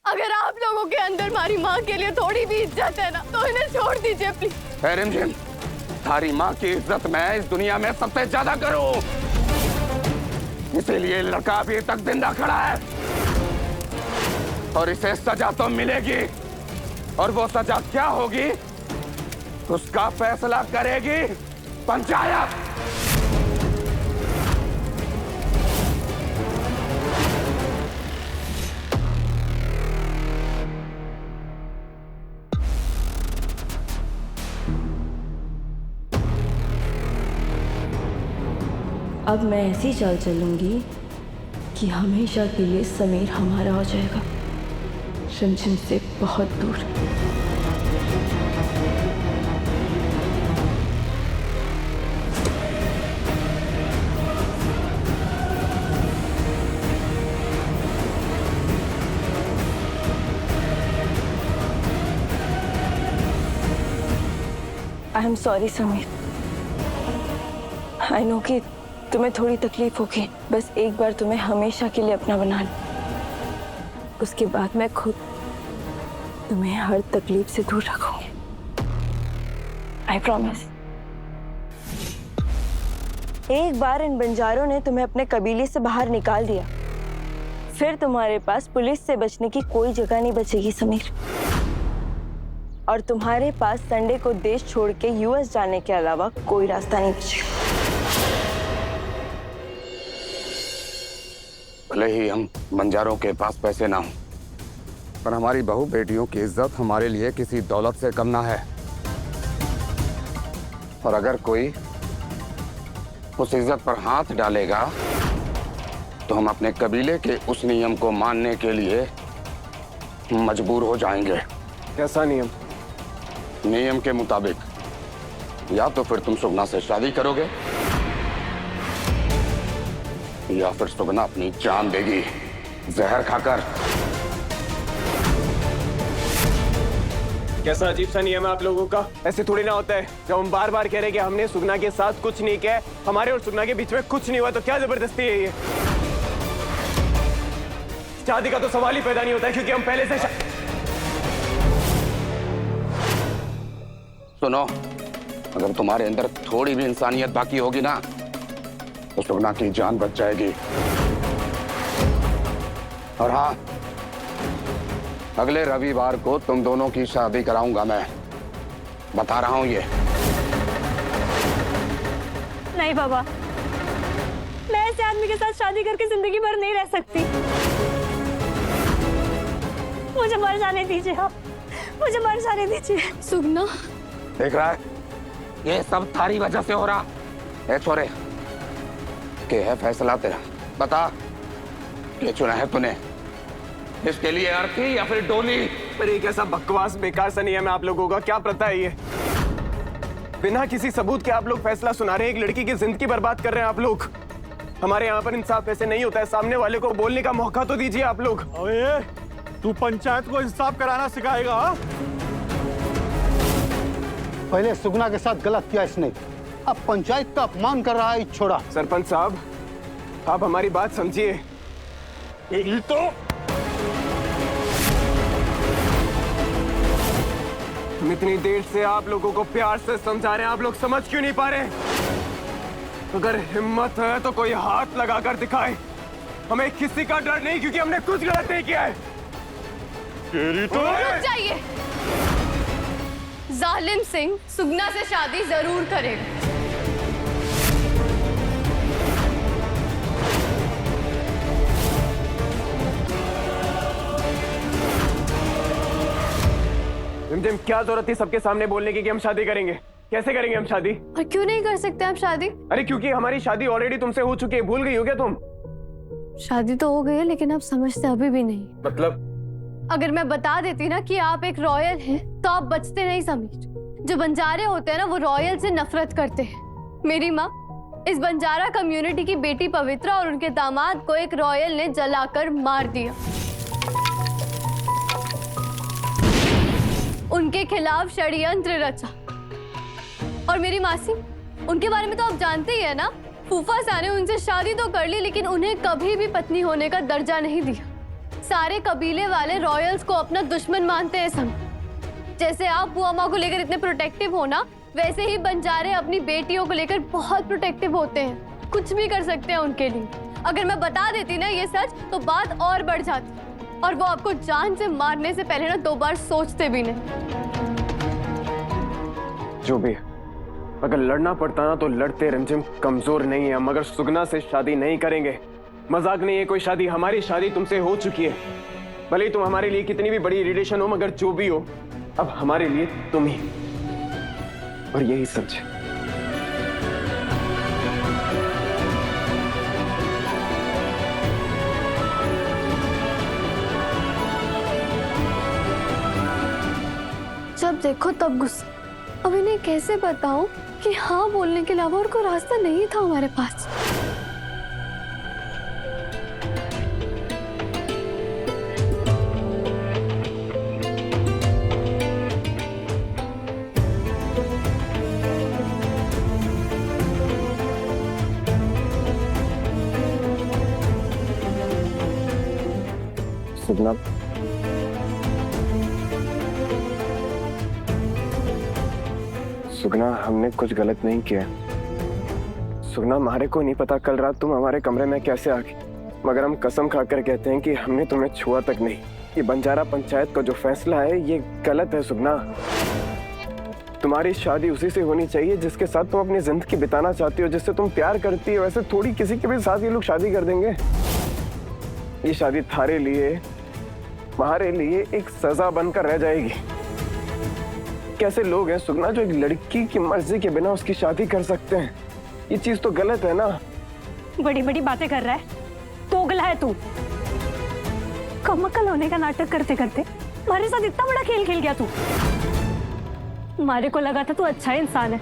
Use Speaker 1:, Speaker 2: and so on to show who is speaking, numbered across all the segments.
Speaker 1: अगर आप लोगों के अंदर हमारी माँ के लिए थोड़ी भी इज्जत है ना तो इन्हें छोड़ दीजिए प्लीज।
Speaker 2: रिमझिम, थारी माँ की इज्जत मैं इस दुनिया में सबसे ज्यादा करूं, इसीलिए लड़का अभी तक जिंदा खड़ा है और इसे सजा तो मिलेगी। और वो सजा क्या होगी उसका फैसला करेगी पंचायत।
Speaker 3: अब मैं ऐसी चाल चलूंगी कि हमेशा के लिए समीर हमारा हो जाएगा, रिमझिम से बहुत दूर। I am sorry Sameer, I know कि तुम्हें थोड़ी तकलीफ होगी, बस एक बार तुम्हें हमेशा के लिए अपना बना लो, उसके बाद मैं खुद तुम्हें हर तकलीफ से दूर रखूंगी। I promise. एक बार इन बंजारों ने तुम्हें अपने कबीले से बाहर निकाल दिया, फिर तुम्हारे पास पुलिस से बचने की कोई जगह नहीं बचेगी समीर। और तुम्हारे पास संडे को देश छोड़ के यूएस जाने के अलावा कोई रास्ता नहीं बचेगा।
Speaker 2: भले ही हम बंजारों के पास पैसे ना हो, पर हमारी बहू बेटियों की इज्जत हमारे लिए किसी दौलत से कम ना है। और अगर कोई उस इज्जत पर हाथ डालेगा तो हम अपने कबीले के उस नियम को मानने के लिए मजबूर हो जाएंगे।
Speaker 4: कैसा नियम?
Speaker 2: नियम के मुताबिक या तो फिर तुम सुगना से शादी करोगे या फिर सुगना अपनी जान देगी जहर खाकर।
Speaker 4: कैसा अजीब सा नियम है आप लोगों का। ऐसे थोड़ी ना होता है। जब हम बार बार कह रहे हैं कि हमने सुगना के साथ कुछ नहीं किया, हमारे और सुगना के बीच में कुछ नहीं हुआ, तो क्या जबरदस्ती है ये? शादी का तो सवाल ही पैदा नहीं होता है क्योंकि हम पहले से
Speaker 2: सुनो, अगर तुम्हारे अंदर थोड़ी भी इंसानियत बाकी होगी ना तो सुगना की जान बच जाएगी। और हाँ, अगले रविवार को तुम दोनों की शादी कराऊंगा मैं, बता रहा हूं ये।
Speaker 1: नहीं बाबा, मैं ऐसे आदमी के साथ शादी करके जिंदगी भर नहीं रह सकती। मुझे मर जाने दीजिए आप, मुझे मर जाने दीजिए। सुगना
Speaker 2: देख रहा है, ये सब थारी वजह से हो रहा है। छोरे, के है फैसला तेरा, बता क्या चुना है तूने, इसके लिए अर्थी या फिर डोली?
Speaker 4: पर एक ऐसा बकवास बेकार सा नियम है आप लोगों का, क्या पता है ये? बिना किसी सबूत के आप लोग फैसला सुना रहे हैं, एक लड़की की जिंदगी बर्बाद कर रहे हैं आप लोग। हमारे यहाँ पर इंसाफ ऐसे नहीं होता है, सामने वाले को बोलने का मौका तो दीजिए आप लोग।
Speaker 5: अबे तू पंचायत को इंसाफ कराना सिखाएगा?
Speaker 6: पहले सुगना के साथ गलत किया इसने, अब पंचायत का अपमान कर रहा है छोड़ा।
Speaker 4: सरपंच साहब, आप हमारी बात समझिए।
Speaker 5: तो
Speaker 4: हम इतनी देर से आप लोगों को प्यार से समझा रहे हैं, आप लोग समझ क्यों नहीं पा रहे? अगर हिम्मत है तो कोई हाथ लगाकर दिखाए। हमें किसी का डर नहीं क्योंकि हमने कुछ गलत नहीं किया है।
Speaker 5: तेरी तो
Speaker 1: रुक जाइए। जालिम सिंह सुगना से शादी जरूर करेगा।
Speaker 4: रिमझिम, क्या जरूरत थी सबके सामने बोलने की कि हम शादी करेंगे? कैसे करेंगे हम शादी?
Speaker 1: और क्यों नहीं कर सकते आप शादी?
Speaker 4: अरे क्योंकि हमारी शादी ऑलरेडी तुमसे हो चुकी है, भूल गई हो क्या तुम?
Speaker 1: शादी तो हो गई है लेकिन आप समझते अभी भी नहीं।
Speaker 4: मतलब?
Speaker 1: अगर मैं बता देती ना कि आप एक रॉयल हैं तो आप बचते नहीं समीर। जो बंजारे होते हैं ना वो रॉयल से नफरत करते हैं। मेरी माँ इस बंजारा कम्युनिटी की बेटी पवित्रा और उनके दामाद को एक रॉयल ने जलाकर मार दिया। उनके खिलाफ षड्यंत्र रचा। और मेरी मासी, उनके बारे में तो आप जानते ही है ना, फूफा साने उनसे शादी तो कर ली लेकिन उन्हें कभी भी पत्नी होने का दर्जा नहीं दिया। सारे कबीले वाले रॉयल्स को अपना दुश्मन मानते हैं सब। जैसे आप बुआ माँ को लेकर इतने प्रोटेक्टिव हो ना, वैसे ही बंजारे अपनी बेटियों को लेकर बहुत प्रोटेक्टिव होते हैं, कुछ भी कर सकते हैं उनके लिए। अगर मैं बता देती ना ये सच तो बात और बढ़ जाती, और वो आपको जान से मारने से पहले ना 2 बार सोचते भी नहीं।
Speaker 4: जो भी है, अगर लड़ना पड़ता ना तो लड़ते रिमझिम, कमजोर नहीं है, मगर सुगना से शादी नहीं करेंगे। मजाक नहीं है कोई शादी, हमारी शादी तुमसे हो चुकी है। भले ही तुम हमारे लिए कितनी भी बड़ी रिलेशन हो, मगर जो भी हो अब हमारे लिए तुम ही, और यही सच है।
Speaker 1: जब देखो तब गुस्सा। अब इन्हें कैसे बताऊं कि हाँ बोलने के अलावा और कोई रास्ता नहीं था हमारे पास।
Speaker 4: सुगना, सुगना हमने कुछ गलत नहीं किया। सुगना, हमारे को नहीं पता कल रात तुम हमारे कमरे में कैसे आ गई, मगर हम कसम खाकर कहते हैं कि हमने तुम्हें छुआ तक नहीं। ये बंजारा पंचायत का जो फैसला है ये गलत है सुगना। तुम्हारी शादी उसी से होनी चाहिए जिसके साथ तुम अपनी जिंदगी बिताना चाहती हो, जिससे तुम प्यार करती हो। वैसे थोड़ी किसी के भी साथ ये लोग शादी कर देंगे। ये शादी थारे लिए, हमारे लिए एक सजा बनकर रह जाएगी। कैसे लोग हैं सुगना जो एक लड़की की मर्जी के बिना उसकी शादी कर सकते हैं? ये चीज तो गलत है ना।
Speaker 7: बड़ी बड़ी बातें कर रहा है, दोगला है तू। कमकल होने का नाटक करते करते हमारे साथ इतना बड़ा खेल खेल गया तू। हमारे को लगा था तू अच्छा इंसान है।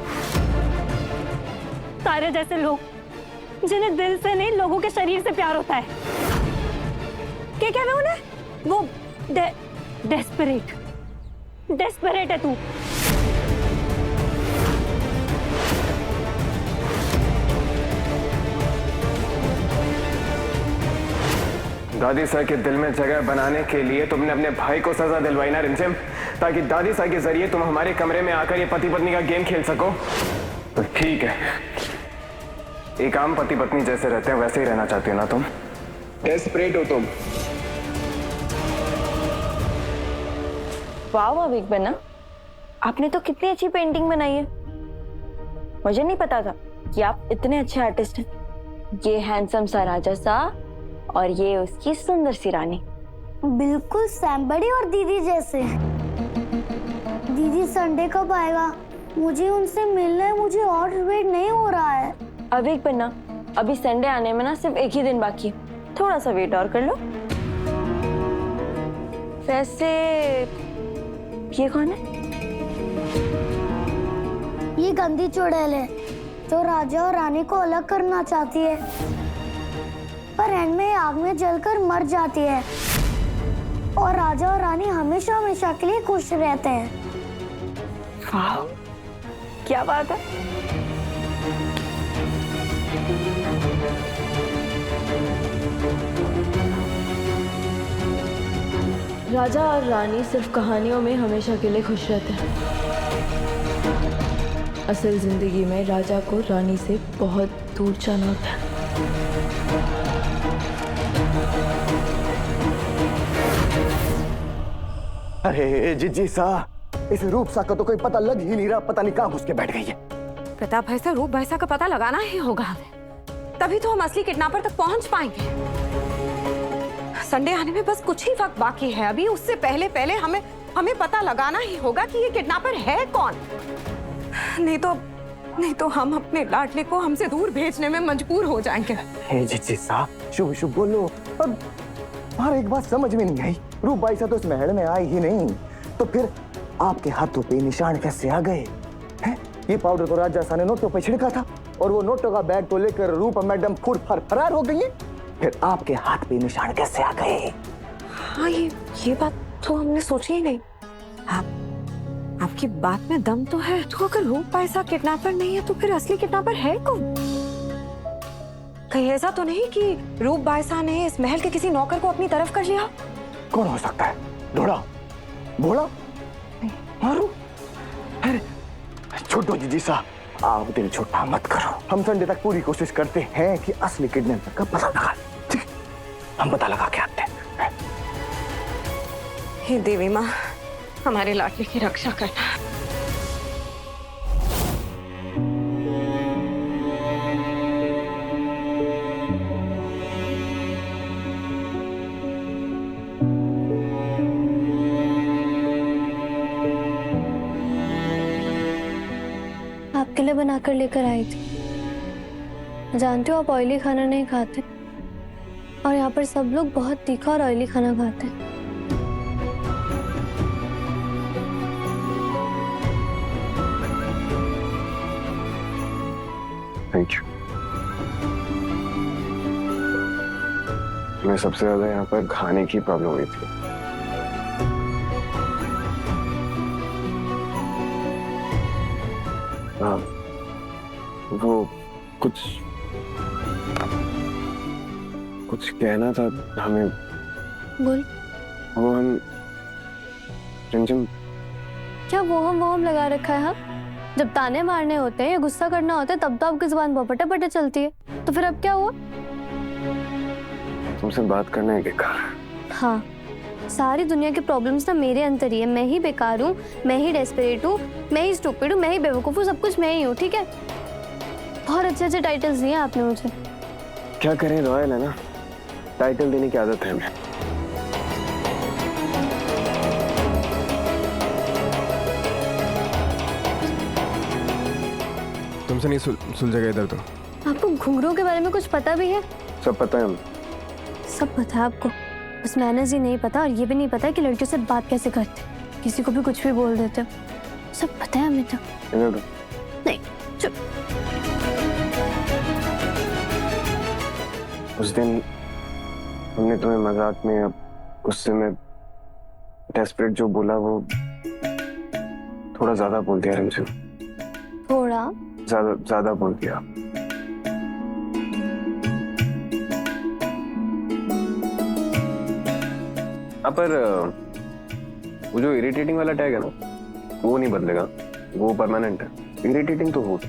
Speaker 7: तारे जैसे लोग जिन्हें दिल से नहीं लोगों के शरीर से प्यार होता है, क्या कहते हैं उन्हें, वो डेस्परेट है तू।
Speaker 4: दादी साहब के दिल में जगह बनाने के लिए तुमने अपने भाई को सजा दिलवाई ना रिमझिम, ताकि दादी साहब के जरिए तुम हमारे कमरे में आकर ये पति पत्नी का गेम खेल सको। तो ठीक है, एक आम पति पत्नी जैसे रहते हैं वैसे ही रहना चाहती हो ना तुम? डेस्परेट हो तुम।
Speaker 3: वाह वाह बिग बना, आपने तो कितनी अच्छी पेंटिंग बनाई है। मुझे नहीं पता था कि आप इतने अच्छे आर्टिस्ट हैं। ये हैंडसम सा राजा सा और ये उसकी सुंदर सी रानी।
Speaker 8: बिल्कुल सैम बड़ी और दीदी जैसे। दीदी संडे कब आएगा? मुझे उनसे मिलना है, मुझे और वेट नहीं हो रहा है।
Speaker 3: अब बिग बना, अभी संडे आने में ना सिर्फ एक ही दिन बाकी है, थोड़ा सा वेट और कर लो। वैसे ये कौन है?
Speaker 8: ये गंदी चुड़ैल है जो राजा और रानी को अलग करना चाहती है, पर एंड में आग में जलकर मर जाती है और राजा और रानी हमेशा हमेशा के लिए खुश रहते हैं।
Speaker 3: वाह, क्या बात है। राजा और रानी सिर्फ कहानियों में हमेशा के लिए खुश रहते हैं। असल जिंदगी में राजा को रानी से बहुत दूर जाना होता है।
Speaker 9: अरे जीजी सा, इस रूप सा का तो कोई पता लग ही नहीं रहा, पता नहीं कहाँ घुस के बैठ गई है।
Speaker 7: प्रताप भाई से रूप भाई का पता लगाना ही होगा हमें, तभी तो हम असली किडनैपर तक पहुंच पाएंगे। संडे आने में बस कुछ ही वक्त बाकी है अभी, उससे पहले हमें पता लगाना ही होगा कि ये किडनैपर है कौन। नहीं तो हम अपने लाडले को हमसे दूर भेजने में मजबूर हो जाएंगे।
Speaker 9: हे जीजी सा, शुभ शुभ बोलो। और हमारे एक बात समझ में नहीं आई, रूप बाई सा तो इस महल में आई ही नहीं, तो फिर आपके हाथों पे निशान कैसे आ गए हैं? ये पाउडर तो राजा सा ने नोटों पे छिड़का था और वो नोटों का बैग तो लेकर रूप मैडम फरार हो गई है। फिर आपके हाथ पे निशान कैसे आ गए?
Speaker 7: हाँ, ये बात तो हमने सोची ही नहीं। आपकी बात में दम तो है। तो अगर रूप पैसा किडनैपर नहीं है तो फिर असली किडनैपर है कौन? कहीं ऐसा तो नहीं कि रूप बायसा ने इस महल के किसी नौकर को अपनी तरफ कर लिया
Speaker 9: कौन हो सकता है? ढोड़ा? भोला? मारू? अरे छोटो जीजी साहब, आप दिल छोटा मत करो। हम संडे तक पूरी कोशिश करते हैं कि असली किडनैपर का पता लगा। ठीक है, हम पता लगा के आते हैं।
Speaker 10: हे देवी माँ, हमारे लाडले की रक्षा करना।
Speaker 1: आपके लिए बनाकर लेकर आई थी। जानते हो आप ऑयली खाना नहीं खाते, और यहाँ पर सब लोग बहुत तीखा और ऑयली खाना खाते हैं।
Speaker 4: Thank you. मैं सबसे ज्यादा यहाँ पर खाने की प्रॉब्लम हुई थी। हाँ, वो कुछ कहना था हमें।
Speaker 1: बोल।
Speaker 4: वो हम रिमझिम,
Speaker 1: क्या वो हम लगा रखा है? हाँ, जब ताने मारने होते हैं या गुस्सा करना होता है तब तो आपकी जुबान बपटे पटे चलती है, तो फिर अब क्या हुआ?
Speaker 4: तुमसे बात करना है बेकार।
Speaker 1: हाँ, सारी दुनिया की प्रॉब्लम्स ना मेरे अंदर ही है। मैं ही बेकार हूँ, मैं ही डेस्परेट हूँ, मैं ही स्टूपिड हूँ, मैं ही बेवकूफ हूँ, सब कुछ मैं ही हूँ। ठीक है, बहुत अच्छे अच्छे टाइटल्स दिए आपने मुझे।
Speaker 4: क्या करें, रॉयल है ना, टाइटल देने की आदत है हमें। तुमसे नहीं सुलझेगा इधर तो।
Speaker 1: आपको घुंघरू के बारे में कुछ पता भी है?
Speaker 4: सब पता है हमें। सब
Speaker 1: पता है आपको, बस मैनेज ही नहीं पता, और ये भी नहीं पता है कि लड़कियों से बात कैसे करते, किसी को भी कुछ भी बोल देते हो। सब पता है हमें तो। नहीं, चुप।
Speaker 4: उस दिन हमने तुम्हें मजाक में, अब गुस्से में डेस्परेट जो बोला वो थोड़ा ज्यादा बोल दिया रिमझिम।
Speaker 1: थोड़ा
Speaker 4: ज्यादा बोल दिया। पर वो जो इरिटेटिंग वाला टैग है ना, वो नहीं बदलेगा, वो परमानेंट है। इरिटेटिंग तो हो।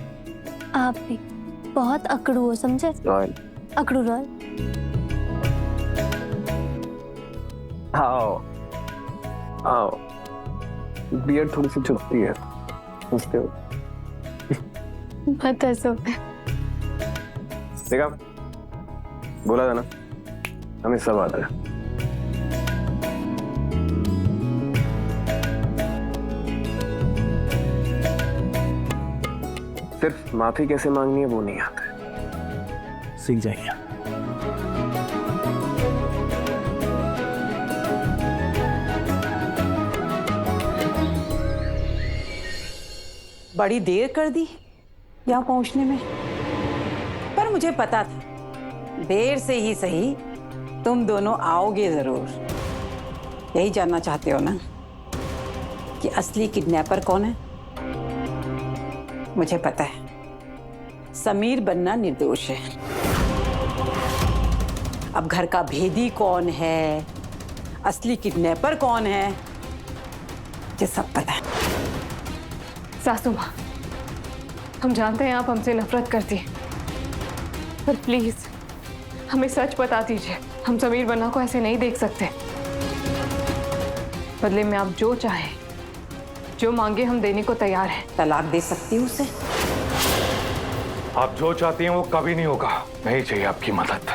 Speaker 1: आप भी बहुत अकड़ू हो, समझे?
Speaker 4: रॉयल,
Speaker 1: अकड़ू रॉयल।
Speaker 4: आओ आओ, बियर्ड थोड़ी सी चुभती है, हंसते हो।
Speaker 1: मत हंसो।
Speaker 4: देखा, बोला था ना, हमें सब आता है। सिर्फ माफी कैसे मांगनी है वो नहीं आता है।
Speaker 6: सीख जाइए।
Speaker 11: बड़ी देर कर दी यहाँ पहुंचने में, पर मुझे पता था देर से ही सही तुम दोनों आओगे जरूर। यही जानना चाहते हो ना कि असली किडनैपर कौन है? मुझे पता है, समीर बनना निर्दोष है। अब घर का भेदी कौन है, असली किडनैपर कौन है, ये सब पता है।
Speaker 10: सासू माँ, हम जानते हैं आप हमसे नफरत करती हैं, पर प्लीज हमें सच बता दीजिए। हम समीर बन्ना को ऐसे नहीं देख सकते। बदले में आप जो चाहें, जो मांगे, हम देने को तैयार हैं।
Speaker 11: तलाक दे सकती हूँ उसे।
Speaker 5: आप जो चाहती हैं वो कभी नहीं होगा। नहीं चाहिए आपकी मदद।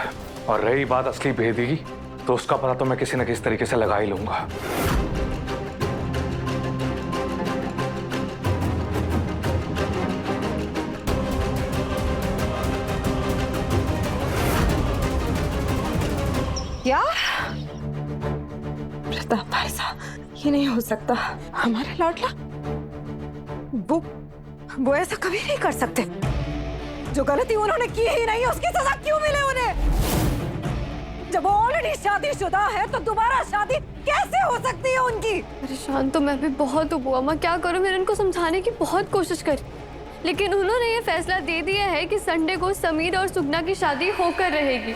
Speaker 5: और रही बात असली भेदी की, तो उसका पता तो मैं किसी न किसी तरीके से लगा ही लूंगा।
Speaker 10: क्या? प्रताप भाई साहब, ये नहीं हो सकता। हमारे लाडला वो ऐसा कभी नहीं कर सकते। जो गलती उन्होंने की ही नहीं, उसकी सजा क्यों मिले उन्हें? जब वो ऑलरेडी शादीशुदा है तो दोबारा शादी कैसे हो सकती है उनकी?
Speaker 1: परेशान तो मैं भी बहुत हूँ बुआ। मैं क्या करूँ? मैंने उनको समझाने की बहुत कोशिश करी, लेकिन उन्होंने ये फैसला दे दिया है कि संडे को समीर और सुगना की शादी होकर रहेगी।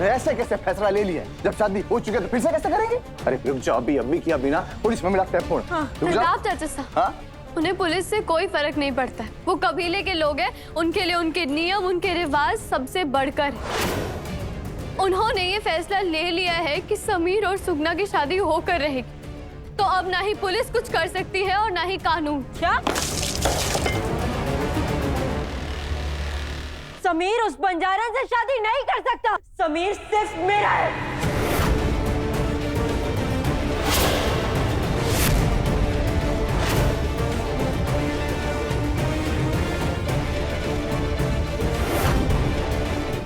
Speaker 9: ऐसे कैसे फैसला ले लिया? जब शादी हो चुकी है तो फिर से कैसे करेंगे? अरे रुक जाओ, अभी अम्मी किया बिना पुलिस में मिलाते हैं फोन। रुक जाओ।
Speaker 1: प्रताप चाचा साहब,
Speaker 9: हाँ?
Speaker 1: उन्हें पुलिस से कोई फर्क नहीं पड़ता है। वो कबीले के लोग हैं, उनके लिए उनके नियम, उनके रिवाज सबसे बढ़कर है। उन्होंने ये फैसला ले लिया है कि समीर और सुगना की शादी होकर रहेगी, तो अब ना ही पुलिस कुछ कर सकती है और ना ही कानून।
Speaker 3: क्या? समीर उस बंजारा से शादी नहीं कर सकता। समीर सिर्फ मेरा है।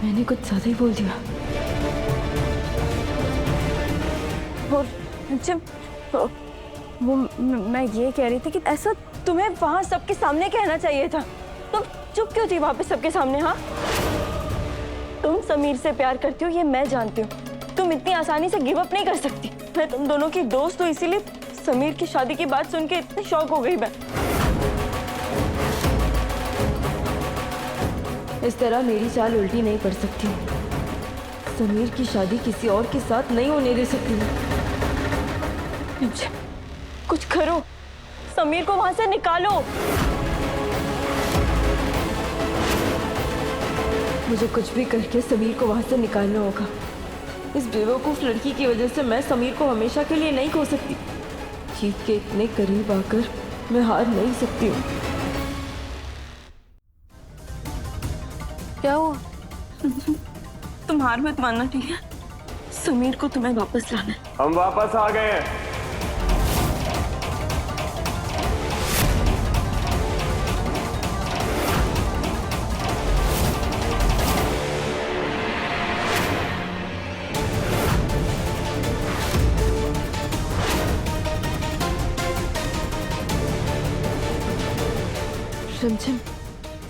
Speaker 12: मैंने कुछ ज्यादा ही बोल दिया।
Speaker 3: और जब वो मैं ये कह रही थी कि ऐसा तुम्हें वहां सबके सामने कहना चाहिए था। तुम चुप क्यों थी वहां पे सबके सामने? हाँ, तुम समीर से प्यार करती हो ये मैं जानती हूँ। तुम इतनी आसानी से गिव अप नहीं कर सकती। मैं तुम दोनों की दोस्त हूँ, इसीलिए समीर की शादी की बात सुन के इतनी शौक हो गई मैं।
Speaker 12: इस तरह मेरी चाल उल्टी नहीं पड़ सकती। समीर की शादी किसी और के साथ नहीं होने दे सकती।
Speaker 3: कुछ करो, समीर को वहां से निकालो।
Speaker 12: मुझे कुछ भी करके समीर को वहां से निकालना होगा। इस बेवकूफ लड़की की वजह से मैं समीर को हमेशा के लिए नहीं खो सकती। जीत के इतने करीब आकर मैं हार नहीं सकती हूँ।
Speaker 3: क्या हुआ? तुम हार मत मानना, ठीक है? समीर को तुम्हें वापस लाना है।
Speaker 4: हम वापस आ गए हैं।
Speaker 12: रंजन,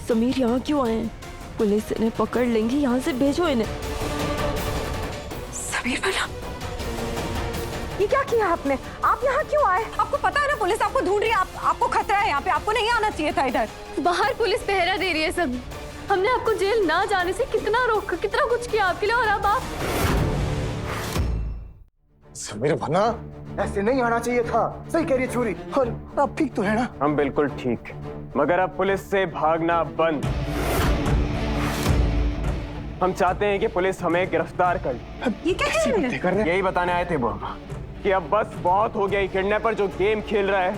Speaker 12: समीर यहाँ क्यों आए हैं? पुलिस इन्हें पकड़ लेंगी, यहाँ से भेजो इन्हें।
Speaker 10: समीर बना, ये क्या किया आपने? आप यहाँ क्यों आए? आपको पता है ना पुलिस आपको ढूंढ रही है। आपको खतरा है यहाँ पे, आपको नहीं आना चाहिए था इधर।
Speaker 1: बाहर पुलिस पहरा दे रही है सब। हमने आपको जेल ना जाने से कितना रोका, कितना कुछ किया आपके लिए, और अब आप।
Speaker 9: समीर बना, ऐसे नहीं आना चाहिए था। सही कह रही है छुरी। और आप ठीक तो है ना?
Speaker 4: हम बिल्कुल ठीक, मगर अब पुलिस से भागना बंद। हम चाहते हैं कि पुलिस हमें गिरफ्तार कर ले।
Speaker 10: ये क्या कह रहे हैं?
Speaker 4: यही बताने आए थे वो कि अब बस बहुत हो गया। ये किडनैपर जो गेम खेल रहा है,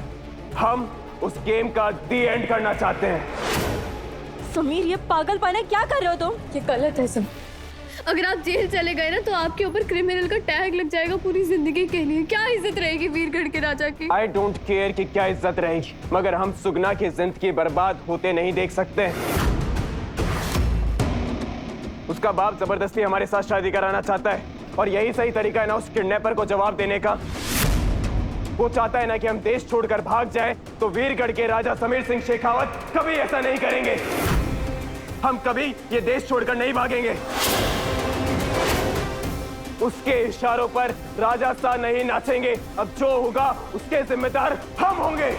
Speaker 4: हम उस गेम का दी एंड करना चाहते हैं।
Speaker 12: समीर, ये पागलपन है, क्या कर रहे हो तुम?
Speaker 1: ये गलत है सब। अगर आप जेल चले गए ना तो आपके ऊपर क्रिमिनल का टैग लग जाएगा पूरी जिंदगी के लिए। क्या इज्जत रहेगी वीरगढ़ के राजा की?
Speaker 4: आई डोंट केयर कि क्या इज्जत रहेगी, मगर हम सुगना की जिंदगी बर्बाद होते नहीं देख सकते। उसका बाप जबरदस्ती हमारे साथ शादी कराना चाहता है, और यही सही तरीका है ना उस किडनैपर को जवाब देने का। वो चाहता है ना कि हम देश छोड़कर भाग जाए, तो वीरगढ़ के राजा समीर सिंह शेखावत कभी ऐसा नहीं करेंगे। हम कभी ये देश छोड़कर नहीं भागेंगे। उसके इशारों पर राजा सा नहीं नाचेंगे। अब जो होगा उसके जिम्मेदार हम होंगे।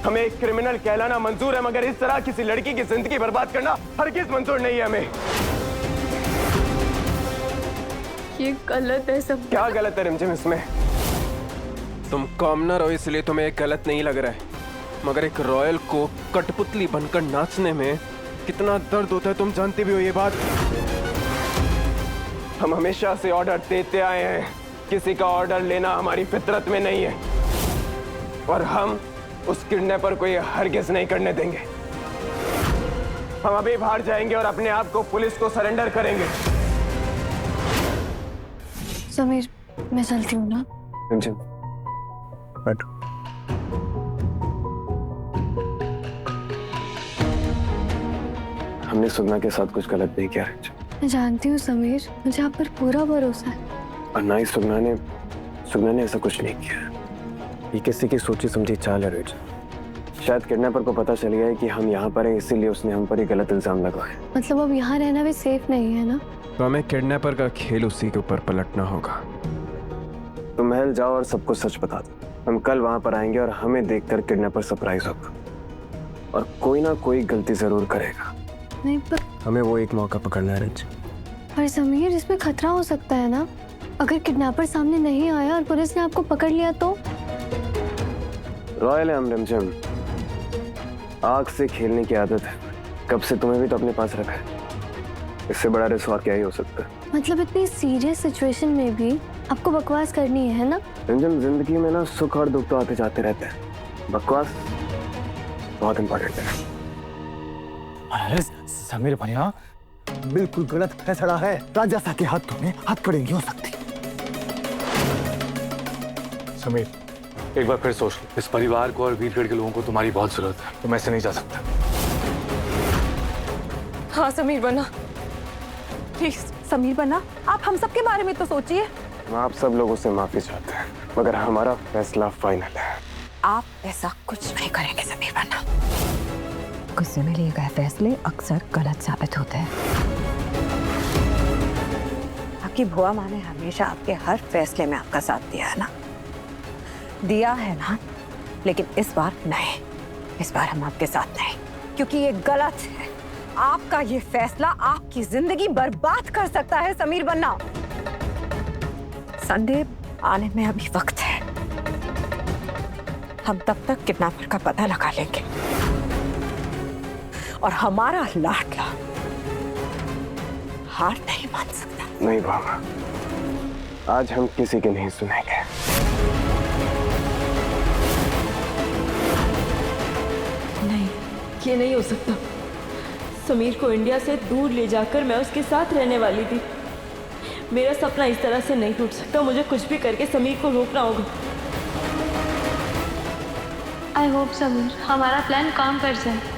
Speaker 4: हमें एक क्रिमिनल कहलाना मंजूर है, मगर इस तरह किसी लड़की की जिंदगी बर्बाद करना हरगिज मंजूर नहीं है हमें।
Speaker 1: ये गलत है सब।
Speaker 4: क्या गलत है रिमझिम इसमें? तुम कॉमनर हो इसलिए तुम्हें गलत नहीं लग रहा है, मगर एक रॉयल को कठपुतली बनकर नाचने में कितना दर्द होता है तुम जानती भी हो ये बात। हम हमेशा से ऑर्डर देते आए हैं, किसी का ऑर्डर लेना हमारी फितरत में नहीं है, और हम उस किडनैपर को ये हरगिज नहीं करने देंगे। हम अभी बाहर जाएंगे और अपने आप को पुलिस को सरेंडर करेंगे।
Speaker 1: समीर, मैं चलती हूँ ना।
Speaker 9: बैठो।
Speaker 4: हमने सुगना के साथ कुछ गलत नहीं किया रंजन।
Speaker 1: मैं जानती हूँ समीर, मुझे आप पर पूरा भरोसा है।
Speaker 4: और ना ही सुगना ने ऐसा कुछ नहीं किया। ये किसी की सोची समझी चाल है रंजन। शायद किडनैपर को पता चल गया है कि हम यहाँ पर हैं, इसीलिए उसने हम पर ही गलत इल्जाम लगाया।
Speaker 1: मतलब अब यहाँ रहना भी सेफ नहीं है ना?
Speaker 4: तो हमें किडनैपर का खेल उसी के ऊपर पलटना होगा। तुम महल जाओ और सबको सच बता दो। हम कल वहां पर आएंगे और हमें देखकर किडनैपर सरप्राइज होगा, और कोई ना कोई गलती जरूर करेगा।
Speaker 1: नहीं
Speaker 4: हमें वो एक मौका पकड़ना है रिच।
Speaker 1: पर समीर, इसमें खतरा हो सकता है ना? अगर किडनैपर सामने नहीं आया और पुलिस ने आपको पकड़ लिया तो?
Speaker 4: रॉयल है हम रिमझिम, आग से खेलने की आदत है। कब से तुम्हें भी तो अपने पास रखा है, इससे बड़ा रिस्क और क्या ही हो सकता है।
Speaker 1: मतलब इतनी सीरियस सिचुएशन में भी आपको बकवास करनी है ना?
Speaker 4: रिमझिम, जिंदगी में ना सुख और दुख तो आते जाते रहते हैं, बकवास बहुत इंपॉर्टेंट है।
Speaker 9: अरे समीर भैया, बिल्कुल गलत फैसला है। राजसा के हाथों में हथकड़ी नहीं हो सकती।
Speaker 5: समीर, एक बार फिर सोच लो। इस परिवार को और वीरगढ़ के लोगों को तुम्हारी बहुत जरूरत है। तुम ऐसे नहीं जा सकता।
Speaker 10: हाँ समीर बन्ना, प्लीज समीर बन्ना, आप हम सब के बारे में तो सोचिए।
Speaker 4: हम आप सब लोगों से माफी चाहते हैं, मगर हमारा फैसला फाइनल है।
Speaker 10: आप ऐसा कुछ नहीं करेंगे समीर बन्ना। गुस्से में लिए गए फैसले अक्सर गलत साबित होते हैं। आपकी बुआ माँ ने हमेशा आपके हर फैसले में आपका साथ दिया है ना? दिया है ना? लेकिन इस बार नहीं, इस बार हम आपके साथ नहीं, क्योंकि ये गलत है। आपका ये फैसला आपकी जिंदगी बर्बाद कर सकता है समीर बन्ना। संडे आने में अभी वक्त है। हम तब तक किडनैपर का पता लगा लेंगे और हमारा लाडला हार नहीं मान सकता।
Speaker 4: नहीं बाबा, आज हम किसी की नहीं सुनेंगे।
Speaker 12: नहीं, ये नहीं हो सकता। समीर को इंडिया से दूर ले जाकर मैं उसके साथ रहने वाली थी। मेरा सपना इस तरह से नहीं टूट सकता। मुझे कुछ भी करके समीर को रोकना होगा।
Speaker 1: आई होप समीर हमारा प्लान काम कर जाए।